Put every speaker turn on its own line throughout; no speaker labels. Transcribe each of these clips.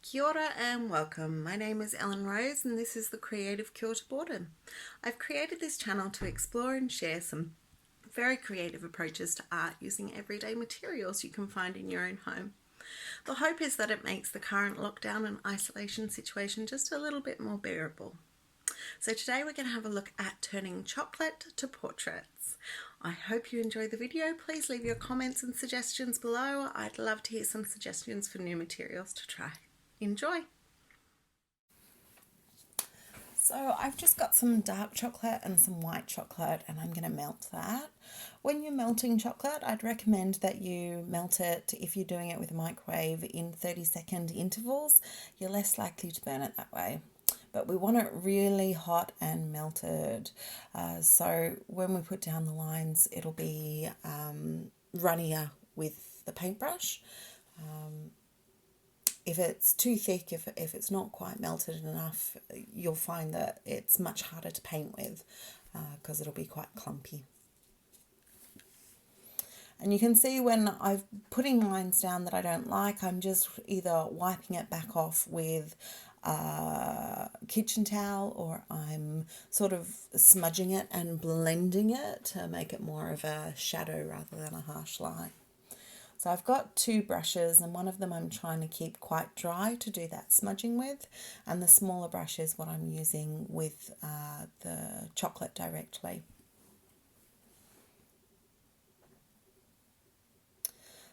Kia ora and welcome. My name is Ellen Rose and this is the Creative Cure to Boredom. I've created this channel to explore and share some very creative approaches to art using everyday materials you can find in your own home. The hope is that it makes the current lockdown and isolation situation just a little bit more bearable. So today we're going to have a look at turning chocolate to portraits. I hope you enjoy the video. Please leave your comments and suggestions below. I'd love to hear some suggestions for new materials to try. Enjoy! So I've just got some dark chocolate and some white chocolate and I'm going to melt that. When you're melting chocolate, I'd recommend that you melt it, if you're doing it with a microwave, in 30-second intervals. You're less likely to burn it that way. But we want it really hot and melted. So when we put down the lines, it'll be runnier with the paintbrush. If it's too thick, if it's not quite melted enough, you'll find that it's much harder to paint with because it'll be quite clumpy. And you can see when I'm putting lines down that I don't like, I'm just either wiping it back off with a kitchen towel or I'm sort of smudging it and blending it to make it more of a shadow rather than a harsh line. So I've got two brushes and one of them I'm trying to keep quite dry to do that smudging with, and the smaller brush is what I'm using with the chocolate directly.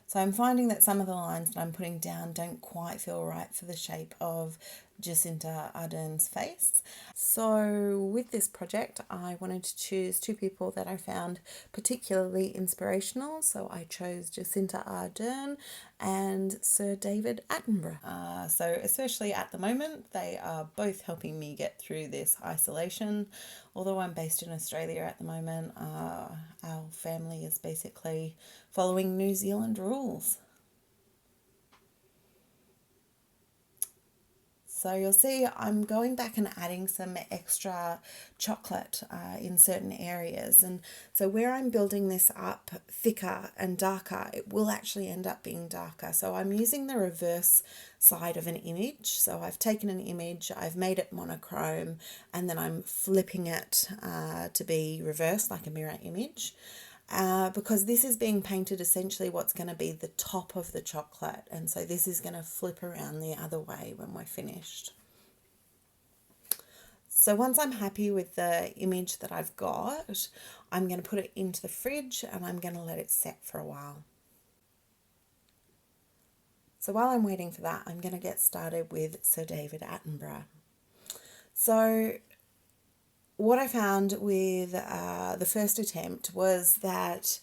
So I'm finding that some of the lines that I'm putting down don't quite feel right for the shape of Jacinda Ardern's face. So with this project, I wanted to choose two people that I found particularly inspirational. So I chose Jacinda Ardern and Sir David Attenborough. So especially at the moment, they are both helping me get through this isolation. Although I'm based in Australia at the moment, our family is basically following New Zealand rules. So you'll see I'm going back and adding some extra chocolate in certain areas. And so where I'm building this up thicker and darker, it will actually end up being darker. So I'm using the reverse side of an image. So I've taken an image, I've made it monochrome, and then I'm flipping it to be reversed like a mirror image. Because this is being painted essentially what's going to be the top of the chocolate, and so this is going to flip around the other way when we're finished. So once I'm happy with the image that I've got, I'm going to put it into the fridge and I'm going to let it set for a while. So while I'm waiting for that, I'm going to get started with Sir David Attenborough. So what I found with the first attempt was that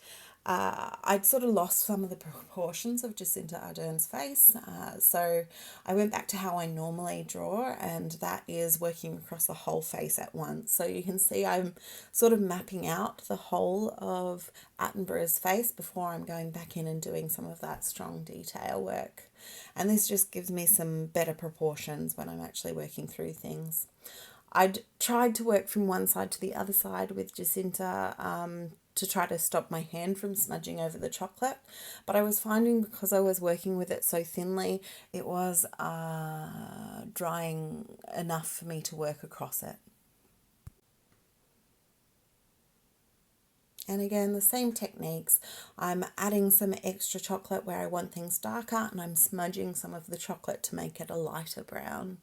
I'd sort of lost some of the proportions of Jacinda Ardern's face. So I went back to how I normally draw, and that is working across the whole face at once. So you can see I'm sort of mapping out the whole of Attenborough's face before I'm going back in and doing some of that strong detail work. And this just gives me some better proportions when I'm actually working through things. I'd tried to work from one side to the other side with Jacinda to try to stop my hand from smudging over the chocolate, but I was finding because I was working with it so thinly, it was drying enough for me to work across it. And again, the same techniques. I'm adding some extra chocolate where I want things darker, and I'm smudging some of the chocolate to make it a lighter brown.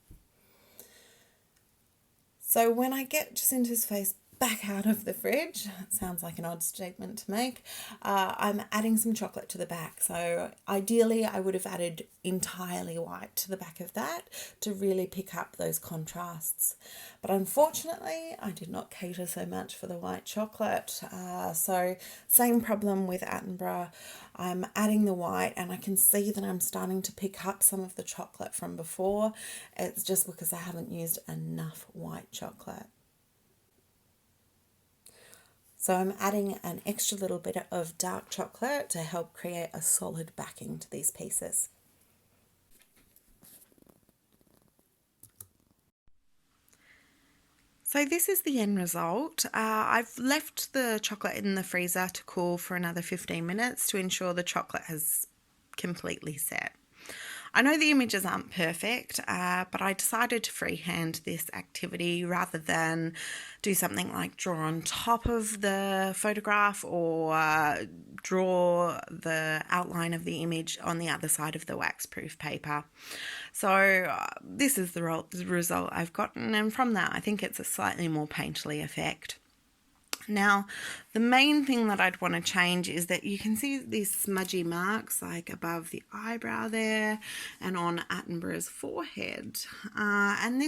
So when I get Jacinda's face back out of the fridge, it sounds like an odd statement to make, I'm adding some chocolate to the back. So ideally I would have added entirely white to the back of that to really pick up those contrasts. But unfortunately I did not cater so much for the white chocolate. So same problem with Attenborough. I'm adding the white and I can see that I'm starting to pick up some of the chocolate from before. It's just because I haven't used enough white chocolate. So I'm adding an extra little bit of dark chocolate to help create a solid backing to these pieces. So this is the end result. I've left the chocolate in the freezer to cool for another 15 minutes to ensure the chocolate has completely set. I know the images aren't perfect, but I decided to freehand this activity rather than do something like draw on top of the photograph or draw the outline of the image on the other side of the waxproof paper. So this is the result I've gotten, and from that I think it's a slightly more painterly effect. Now, the main thing that I'd want to change is that you can see these smudgy marks like above the eyebrow there and on Attenborough's forehead. And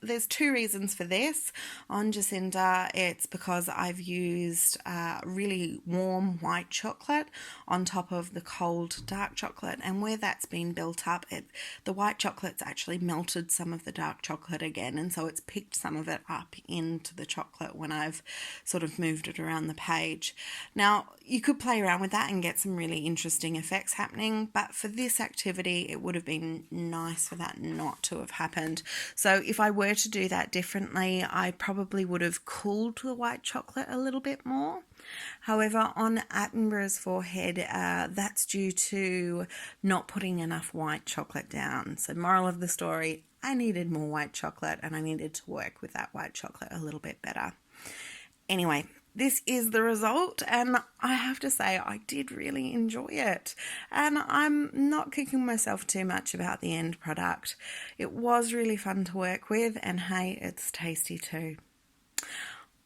there's two reasons for this. On Jacinda, it's because I've used really warm white chocolate on top of the cold dark chocolate, and where that's been built up, the white chocolate's actually melted some of the dark chocolate again, and so it's picked some of it up into the chocolate when I've sort of moved it around the page. Now, you could play around with that and get some really interesting effects happening, but for this activity, it would have been nice for that not to have happened. So if I were to do that differently, I probably would have cooled the white chocolate a little bit more. However, on Attenborough's forehead, that's due to not putting enough white chocolate down. So moral of the story, I needed more white chocolate and I needed to work with that white chocolate a little bit better. Anyway, this is the result, and I have to say I did really enjoy it, and I'm not kicking myself too much about the end product. It was really fun to work with, and hey, it's tasty too.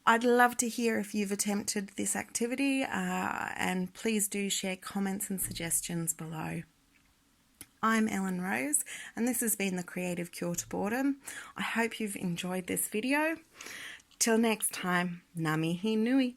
I'd love to hear if you've attempted this activity, and please do share comments and suggestions below. I'm Ellen Rose, and this has been the Creative Cure to Boredom. I hope you've enjoyed this video. Till next time, ngā mihi nui.